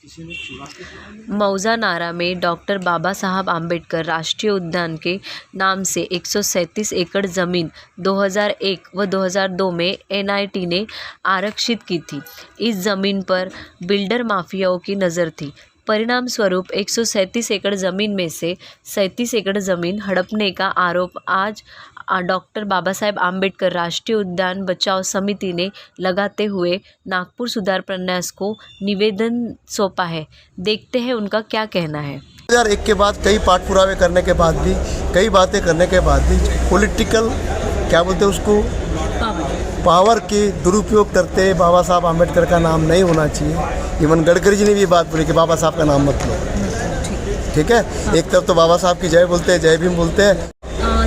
मौजा नारा में डॉक्टर बाबा साहब आम्बेडकर राष्ट्रीय उद्यान के नाम से 137 एकड़ ज़मीन 2001 व 2002 में NIT ने आरक्षित की थी। इस ज़मीन पर बिल्डर माफियाओं की नज़र थी। परिणाम स्वरूप 137 एकड़ ज़मीन में से 37 एकड़ ज़मीन हड़पने का आरोप आज डॉक्टर बाबा साहेब आम्बेडकर राष्ट्रीय उद्यान बचाओ समिति ने लगाते हुए नागपुर सुधार प्रन्यास को निवेदन सौंपा है। देखते हैं उनका क्या कहना है। 2001 के बाद कई पाठ पुरावे करने के बाद भी, कई बातें करने के बाद भी पॉलिटिकल क्या बोलते हैं उसको, पावर के दुरुपयोग करते बाबा साहब आम्बेडकर का नाम नहीं होना चाहिए। इवन गडकरी जी ने भी बात बोली कि बाबा साहब का नाम मत लो। ठीक है, एक तरफ तो बाबा साहब की जय बोलते हैं, जय भीम बोलते हैं।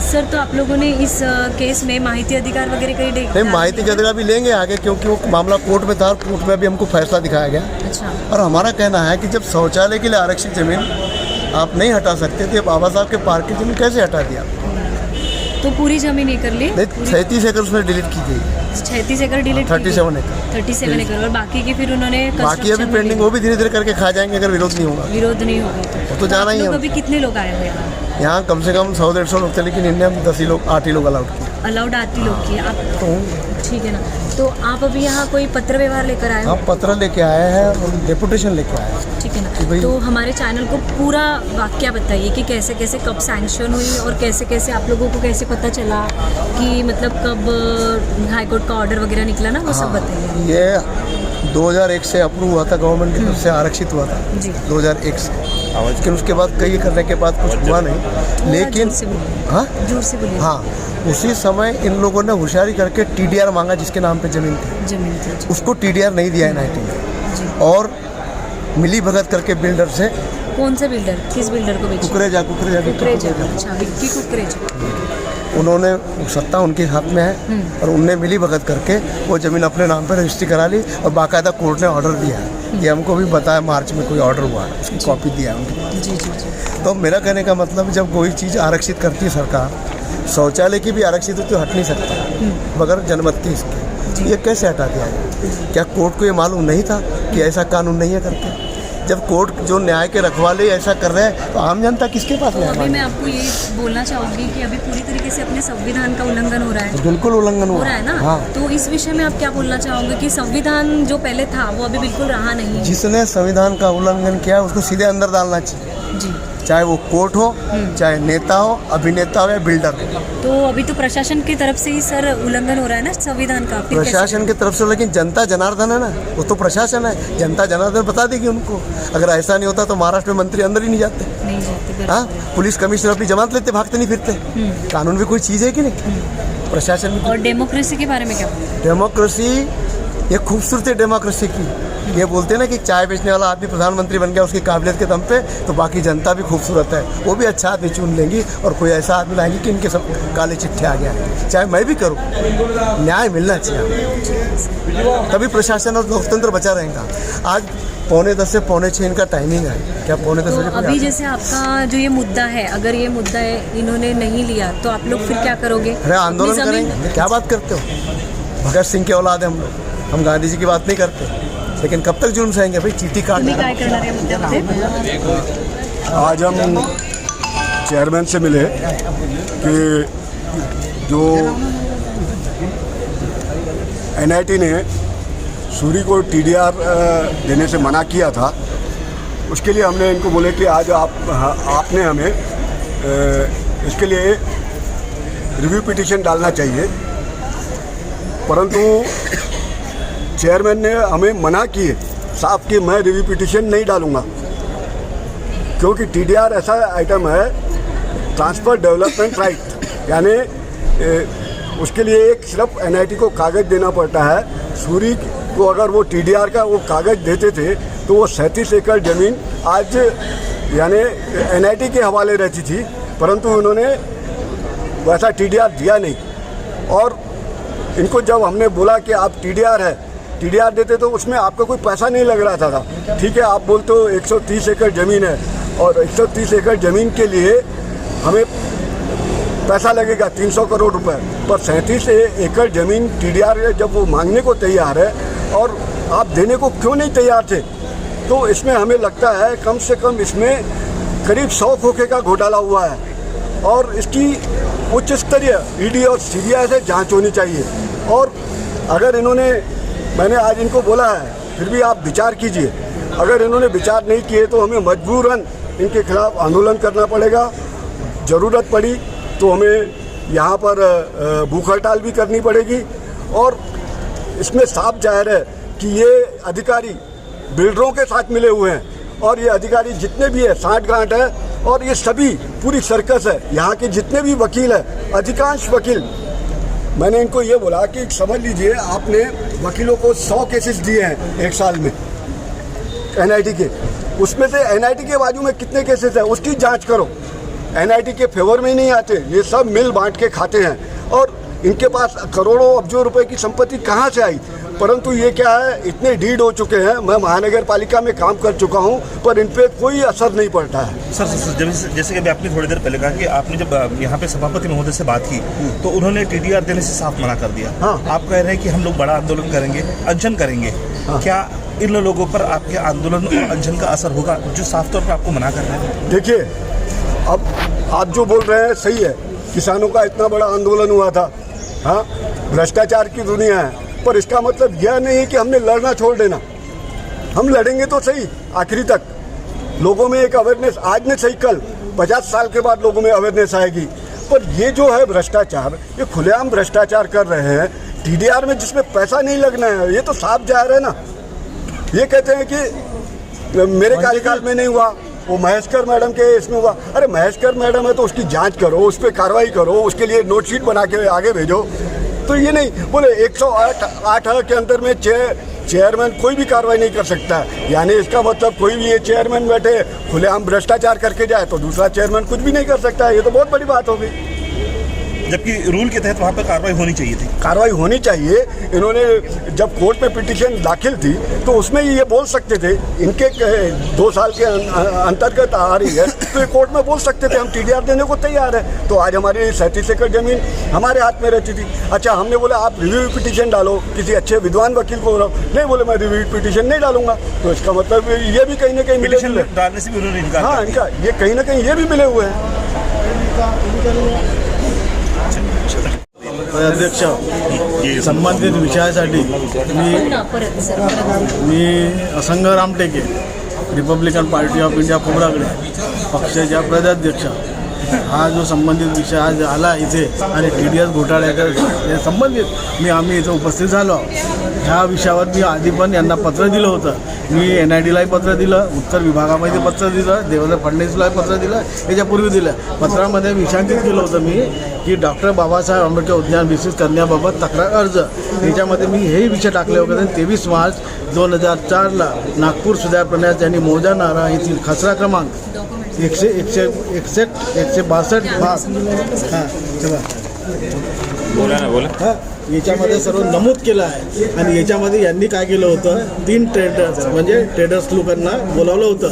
सर, तो आप लोगों ने इस केस में माहिती अधिकार वगैरह कहीं नहीं, माहिती का अधिकार भी लेंगे आगे, क्योंकि वो मामला कोर्ट में था। कोर्ट में भी हमको फैसला दिखाया गया। अच्छा। और हमारा कहना है कि जब शौचालय के लिए आरक्षित जमीन आप नहीं हटा सकते थे, बाबा साहब के पार्क की जमीन कैसे हटा दिया? तो पूरी जमीन एकड़ ली? 37 एकड़ उसमें डिलीट की गई। 36 एकड़ डिलीट? 37 एकड़ और बाकी की फिर उन्होंने बाकी अभी पेंडिंग, वो भी धीरे धीरे करके खा जाएंगे अगर विरोध नहीं होगा। विरोध नहीं होगा तो जाना ही है। अभी कितने लोग आए हुए हैं यहाँ? कम से कम 100-150 लोग थे, लेकिन इनने हम 10 ही लोग 8 ही लोग अलाउड किए। अलाउड 8 ही लोग किए आप? ठीक है ना। तो आप अभी यहाँ कोई पत्र व्यवहार लेकर आए हो? हाँ, पत्र लेके आए हैं और डेपुटेशन लेके आए हैं। ठीक है ना। तो हमारे चैनल को पूरा वाक्य बताइए कि कैसे कैसे कब सैंक्शन हुई और कैसे कैसे आप लोगों को कैसे पता चला कि मतलब कब हाई कोर्ट का ऑर्डर वगैरह निकला ना, वो सब बताइए। ये 2001 से अप्रूव हुआ था, गवर्नमेंट की तरफ से आरक्षित हुआ था 2001 से। लेकिन उसके बाद कई करने के बाद कुछ हुआ नहीं। लेकिन हाँ, जोर से बोलिए। हाँ, उसी समय इन लोगों ने होशियारी करके TDR मांगा, जिसके नाम पे जमीन थी। उसको TDR नहीं दिया NIT ने, और मिली भगत करके बिल्डर से। कौन से बिल्डर? किस बिल्डर को बेचा? कुकरेजा। अच्छा, विक्की कुकरेजा। उन्होंने सत्ता उनके हाथ में है, और उनने मिली भगत करके वो ज़मीन अपने नाम पर रजिस्ट्री करा ली, और बाकायदा कोर्ट ने ऑर्डर दिया है। ये हमको भी बताया, मार्च में कोई ऑर्डर हुआ है, उसकी कॉपी दिया है उनके पास। तो मेरा कहने का मतलब, जब कोई चीज़ आरक्षित करती है सरकार, शौचालय की भी आरक्षित होती, तो हट नहीं सकता बगैर जनमति इसके। ये कैसे हटा दिया है? क्या कोर्ट को ये मालूम नहीं था कि ऐसा कानून नहीं है करके? जब कोर्ट जो न्याय के रखवाले ऐसा कर रहे हैं, तो आम जनता किसके पास तो अभी मैं आपको ये बोलना चाहूँगी कि अभी पूरी तरीके से अपने संविधान का उल्लंघन हो रहा है। बिल्कुल उल्लंघन हो रहा है ना। हाँ। तो इस विषय में आप क्या बोलना चाहोगे कि संविधान जो पहले था वो अभी बिल्कुल रहा नहीं? जिसने संविधान का उल्लंघन किया उसको सीधे अंदर डालना चाहिए जी, चाहे वो कोर्ट हो, चाहे नेता हो, अभिनेता हो या बिल्डर हो। तो अभी तो प्रशासन की तरफ से ही सर उल्लंघन हो रहा है ना संविधान का। प्रशासन की तरफ से, लेकिन जनता जनार्दन है ना, वो तो प्रशासन है। जनता जनार्दन बता देगी उनको। अगर ऐसा नहीं होता तो महाराष्ट्र में मंत्री अंदर ही नहीं जाते। हाँ, पुलिस कमिश्नर अपनी जमानत लेते, भागते नहीं फिरते। कानून भी कोई चीज़ है कि नहीं? प्रशासन। और डेमोक्रेसी के बारे में क्या? डेमोक्रेसी ये खूबसूरती है डेमोक्रेसी की। ये बोलते हैं ना कि चाय बेचने वाला आदमी प्रधानमंत्री बन गया उसकी काबिलियत के दम पे, तो बाकी जनता भी खूबसूरत है। वो भी अच्छा आदमी चुन लेंगी, और कोई ऐसा आदमी लाएंगी कि इनके सब काले चिट्ठे आ गया है। चाहे मैं भी करूँ, न्याय मिलना चाहिए, तभी प्रशासन और लोकतंत्र बचा रहेगा। आज 9:45 से 6:45 इनका टाइमिंग है। क्या 9:45 बजे? तो अभी जैसे आपका जो ये मुद्दा है, अगर ये मुद्दा है इन्होंने नहीं लिया तो आप लोग फिर क्या करोगे? अरे आंदोलन करेंगे। क्या बात करते हो? भगत सिंह के औलाद है हम लोग, हम गांधी जी की बात नहीं करते। लेकिन कब तक जुल्म सहेंगे भाई? चीटी काट। आज हम चेयरमैन से मिले कि जो NIT ने सूरी को TDR देने से मना किया था, उसके लिए हमने इनको बोले कि आज आपने हमें इसके लिए रिव्यू पिटीशन डालना चाहिए। परंतु चेयरमैन ने हमें मना किए साफ कि मैं रिव्यू पिटीशन नहीं डालूंगा, क्योंकि TDR ऐसा आइटम है, ट्रांसफर डेवलपमेंट राइट, यानी उसके लिए एक सिर्फ NIT को कागज़ देना पड़ता है। सूरी को अगर वो TDR का वो कागज़ देते थे तो वो 37 एकड़ ज़मीन आज यानी NIT के हवाले रहती थी, परंतु उन्होंने वैसा TDR दिया नहीं। और इनको जब हमने बोला कि आप TDR देते तो उसमें आपका कोई पैसा नहीं लग रहा था। ठीक है, आप बोलते हो 130 एकड़ ज़मीन है, और 130 एकड़ ज़मीन के लिए हमें पैसा लगेगा 300 करोड़ रुपए, पर 37 एकड़ ज़मीन TDR जब वो मांगने को तैयार है, और आप देने को क्यों नहीं तैयार थे? तो इसमें हमें लगता है कम से कम इसमें करीब 100 खोखे का घोटाला हुआ है और इसकी उच्च स्तरीय ईडी और सीबीआई से जांच होनी चाहिए। और अगर इन्होंने, मैंने आज इनको बोला है, फिर भी आप विचार कीजिए। अगर इन्होंने विचार नहीं किए तो हमें मजबूरन इनके खिलाफ आंदोलन करना पड़ेगा। ज़रूरत पड़ी तो हमें यहाँ पर भूख हड़ताल भी करनी पड़ेगी। और इसमें साफ जाहिर है कि ये अधिकारी बिल्डरों के साथ मिले हुए हैं और ये अधिकारी जितने भी है साठ-गांठ है और ये सभी पूरी सर्कस है। यहाँ के जितने भी वकील हैं, अधिकांश वकील, मैंने इनको ये बोला कि समझ लीजिए आपने वकीलों को 100 केसेस दिए हैं एक साल में एनआईटी के, उसमें से एनआईटी के बाजू में कितने केसेस हैं उसकी जांच करो। एनआईटी के फेवर में ही नहीं आते, ये सब मिल बांट के खाते हैं और इनके पास करोड़ों अब्जों रुपए की संपत्ति कहाँ से आई। परंतु ये क्या है, इतने डीड हो चुके हैं। मैं महानगर पालिका में काम कर चुका हूँ पर इन पे कोई असर नहीं पड़ता है। सर जैसे कि अभी आपने थोड़ी देर पहले कहा कि आपने जब यहाँ पे सभापति महोदय से बात की तो उन्होंने टीडीआर देने से साफ मना कर दिया। हाँ। आप कह रहे हैं कि हम लोग बड़ा आंदोलन करेंगे, अनशन करेंगे। हाँ। क्या इन लोगों पर आपके आंदोलन और अनशन का असर होगा जो साफ तौर पर आपको मना कर रहे हैं? देखिए, अब आप जो बोल रहे हैं सही है, किसानों का इतना बड़ा आंदोलन हुआ था, हाँ, भ्रष्टाचार की दुनिया है, पर इसका मतलब यह नहीं है कि हमने लड़ना छोड़ देना। हम लड़ेंगे तो सही आखिरी तक। लोगों में एक अवेयरनेस, आज नहीं सही कल 50 साल के बाद लोगों में अवेयरनेस आएगी। पर ये जो है भ्रष्टाचार, ये खुलेआम भ्रष्टाचार कर रहे हैं टीडीआर में, जिसमें पैसा नहीं लगना है। ये तो साफ जाहिर है ना। ये कहते हैं कि मेरे कार्यकाल में नहीं हुआ, वो महेशकर मैडम के इसमें हुआ। अरे महेशकर मैडम है तो उसकी जांच करो, उस पर कार्रवाई करो, उसके लिए नोटशीट बना के आगे भेजो। तो ये नहीं बोले 108 के अंदर में चेयरमैन कोई भी कार्रवाई नहीं कर सकता है। यानी इसका मतलब कोई भी ये चेयरमैन बैठे खुलेआम भ्रष्टाचार करके जाए तो दूसरा चेयरमैन कुछ भी नहीं कर सकता है। ये तो बहुत बड़ी बात होगी। जबकि रूल के तहत वहाँ पर कार्रवाई होनी चाहिए थी। कार्रवाई होनी चाहिए। इन्होंने जब कोर्ट में पिटीशन दाखिल थी तो उसमें ये बोल सकते थे, इनके 2 साल के अंतर्गत आ रही है तो ये कोर्ट में बोल सकते थे हम टीडीआर देने को तैयार है। तो आज हमारी 37 एकड़ जमीन हमारे हाथ में रहती थी। अच्छा, हमने बोला आप रिव्यू पिटीशन डालो, किसी अच्छे विद्वान वकील को नहीं, बोले मैं रिव्यू पिटीशन नहीं डालूंगा। तो इसका मतलब ये भी कहीं ना कहीं मिले डालने से भी उन्होंने इनकार। हाँ, इनका ये कहीं ना कहीं ये भी मिले हुए हैं। अध्यक्ष, संबंधित विषयासाठी मी असंग Ramteke, Republican party of India Khobragade पक्षाच्या प्रदेशाध्यक्ष, हा जो संबंधित विषय आज आला इथे आणि टीडीएस घोटाळ्याच्या संबंधित आम्ही इथं उपस्थित झालो। ह्या विषयावर मी आधी पण यांना पत्र दिलं होतं। मी NIDलाही पत्र दिलं, उत्तर विभागामध्ये पत्र दिलं, देवेंद्र फडणवीसलाही पत्र दिलं, याच्यापूर्वी दिलं। पत्रामध्ये विषयांकित केलं होतं मी की डॉक्टर बाबासाहेब आंबेडकर उद्यान विकसित करण्याबाबत तक्रार अर्ज, याच्यामध्ये मी हेही विषय टाकले होते। 23 मार्च 2004ला नागपूर सुधार प्रन्यास यांनी मौजा नारा येथील खसरा क्रमांक 161 162 भाग, हां चला बोला हां, याच्यामध्ये सर्व नमूद केलं आहे। आणि याच्यामध्ये यांनी काय केलं होतं, 3 ट्रेडर्स म्हणजे ट्रेडर्स लोकांना बोलावलं होतं,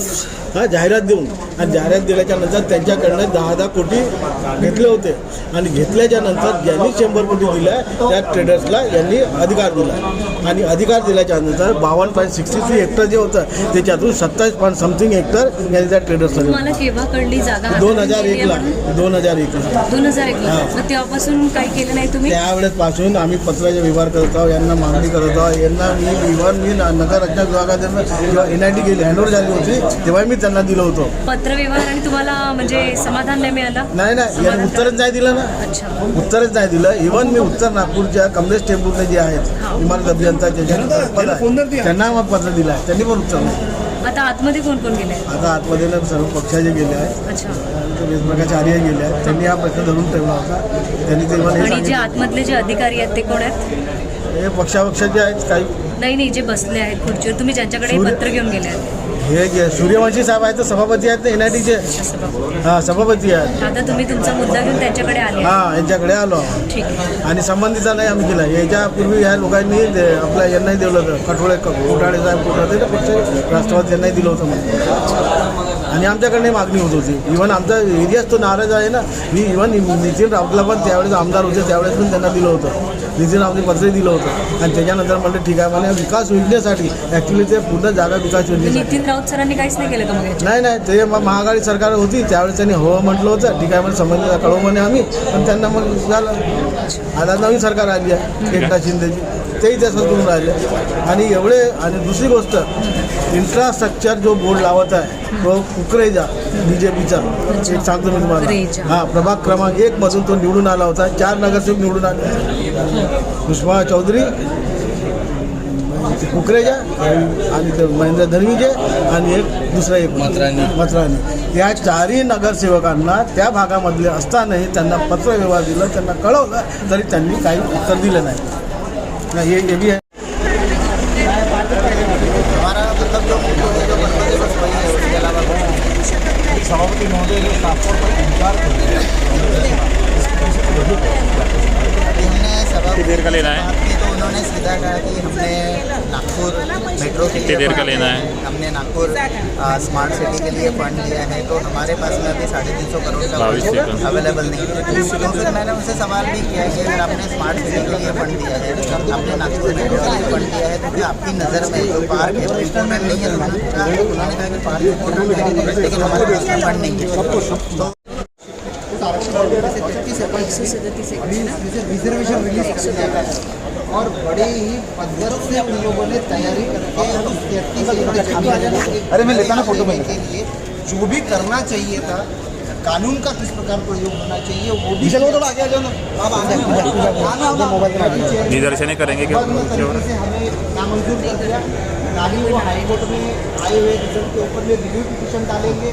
हां, जाहिरात देऊन। आणि जाहिरात दिल्याच्या नंतर त्यांच्याकडनं 10 कोटी घेतले होते आणि घेतल्याच्या नंतर ज्यांनी 100 कोटी दिल्या त्या ट्रेडर्सला यांनी अधिकार दिला आणि अधिकार दिल्याच्या नंतर 52.63 हेक्टर जे होतं त्याच्यातून 27 समथिंग हेक्टर यांनी त्या ट्रेडर्सला तुम्हाला केव्हा कळली जागा? 2001ला 2001ला मग तेव्हापासून काही केलं नाही तुम्ही? त्यावेळेसपासून आम्ही पत्राचे व्यवहार करत आहोत, यांना मागणी करत आहोत। यांना मी नगर रचना विभागात जेव्हा NID गेली हँडओव्हर झाली होती तेव्हा मी त्यांना दिलं होतं पत्रव्यवहार आणि तुम्हाला म्हणजे समाधान नाही मिळालं? नाही, यांनी उत्तरच नाही दिलं ना। अच्छा, उत्तरच नाही दिलं। इव्हन मी उत्तर नागपूरच्या कमलेश टेंबूरने जे आहेत इमारत अभियंता त्यांना मग पत्र दिलं आहे, त्यांनी पण उत्तर नाही। आता आतमध्ये कोण कोण गेले? आता आतमध्ये सर्व पक्षाचे गेले आहेत। अच्छा, वेदप्रकाचार्य गेले आहेत, त्यांनी हा प्रश्न धरून ठेवला होता। त्यांनी आणि जे आतमधले जे अधिकारी आहेत ते कोण आहेत? हे पक्षाचे आहेत काही नाही, जे बसले आहेत खुर्चीवर, तुम्ही ज्यांच्याकडे पत्र घेऊन गेले आहेत? हे सूर्यवंशी साहेब आहेत, सभापती आहेत ना NIDचे। हां, सभापती आहेत। आता तुम्ही तुमचा मुद्दा घेऊन त्यांच्याकडे आले? हां, यांच्याकडे आलो। ठीक आहे। आणि संबंधिता नाही आम्ही केला। याच्यापूर्वी ह्या लोकांनी आपल्या यांनाही दिलं होतं, कोठाळे साहेब कोठाळे पक्ष राष्ट्रवादी यांनाही दिलं होतं म्हणून, आणि आमच्याकडे मागणी होत होती। इव्हन आमचा एरियाच तो नाराज आहे ना। मी इव्हन नितीन राऊतला पण त्यावेळेस आमदार होते त्यावेळेस पण त्यांना दिलं होतं नितीन राऊतनी पत्र दिलं होतं आणि त्याच्यानंतर म्हणलं ठीक आहे म्हणे विकास योजनेसाठी ॲक्च्युली ते पूर्ण जागा विकास योजनेसाठी नितीन राऊत सरांनी काहीच नाही केलं का मग याच्यात? नाही ते मग महाआघाडी सरकार होती त्यावेळेस त्यांनी हो म्हटलं होतं ठीक आहे म्हणजे संबंधित कळवू म्हणे आम्ही पण त्यांना मग झालं आता नवीन सरकार आली आहे एकनाथ शिंदेची तेही तसंच करून राहिले आणि एवढे आणि दुसरी गोष्ट इन्फ्रास्ट्रक्चर जो बोर्ड लावत आहे तो कुकरेजा BJPचा एक सांगतो मी तुम्हाला कुकरेजा. हां प्रभाग क्रमांक 1 मधून तो निवडून आला होता 4 नगरसेवक निवडून आले कुशवाहा चौधरी कुकरेजा आणि ते महेंद्र धर्मीजे आणि एक दुसरा एक मथराणी या 4ही नगरसेवकांना त्या भागामधले असतानाही त्यांना पत्रव्यवहार दिलं त्यांना कळवलं तरी त्यांनी काही उत्तर दिलं नाही ये भी है हमारा मतलब जो बस वही है उसके अलावा सभापति महोदय जो साफ तौर पर इनकार कर रहे हमने सभा कितनी देर का लेना है? बात की तो उन्होंने सीधा कहा कि हमने नागपुर मेट्रो के लिए देर का फंड लेना लिया है? हमने नागपुर स्मार्ट सिटी के लिए फंड लिया है तो हमारे पास में अभी 350 करोड़ का 22 सेकंड। फंड अवेलेबल नहीं है तो फिर मैंने उनसे सवाल भी किया कि अगर आपने स्मार्ट सिटी के लिए फंड दिया है आपने नागपुर मेट्रो के लिए फंड दिया है तो क्या आपकी नज़र में जो पार्क है वो इम्पोर्टेंट नहीं है? उन्होंने कहा कि पार्क इम्पोर्टेंट है लेकिन हमारे पास में फंड नहीं है तो रिजर्वेशन रिलीज और बड़ी ही पद्धत से उन लोगों ने तैयारी करके अरे मैं लेता ना फोटो में के लिए जो भी करना चाहिए था कानून का किस प्रकार प्रयोग होना चाहिए वो भी थोड़ा आगे आ जाओ ना अब आगे निदर्शनें करेंगे क्या? से हमें नामंजूर कर दिया ना ही वो हाईकोर्ट में आए हुए रिजल्ट के ऊपर में रिव्यू पिटीशन डालेंगे